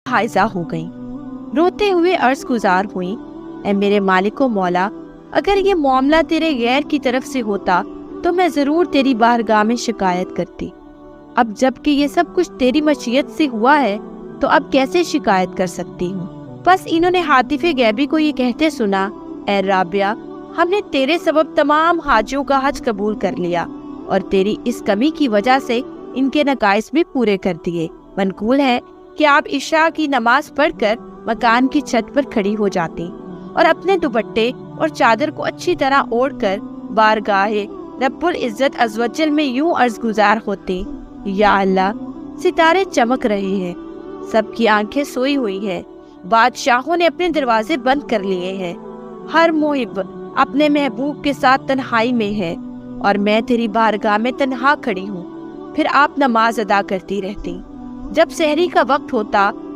हाइजा हो गईं। रोते हुए अर्ज गुजार हुई, ऐ मेरे मालिको मौला, अगर ये मामला तेरे गैर की तरफ से होता तो मैं जरूर तेरी बारगाह में शिकायत करती। अब जबकि ये सब कुछ तेरी मशीयत से हुआ है तो अब कैसे शिकायत कर सकती हूँ। बस इन्होंने हातिफे गैबी को ये कहते सुना, ऐ राबिया, हमने तेरे सबब तमाम हाजियों का हज कबूल कर लिया और तेरी इस कमी की वजह से इनके नकाइस भी पूरे कर दिए। मनकूल है कि आप इशा की नमाज पढ़कर मकान की छत पर खड़ी हो जाती और अपने दुपट्टे और चादर को अच्छी तरह ओढ़कर बारगाहे रब्बुल इज्जत अज़्वजल में यूं अर्ज गुजार होती, या अल्लाह, सितारे चमक रहे हैं, सबकी आंखें सोई हुई है, बादशाहों ने अपने दरवाजे बंद कर लिए हैं, हर मुहिब अपने महबूब के साथ तन्हाई में है और मैं तेरी बारगाह में तन्हा खड़ी हूँ। फिर आप नमाज अदा करती रहती। जब सहरी का वक्त होता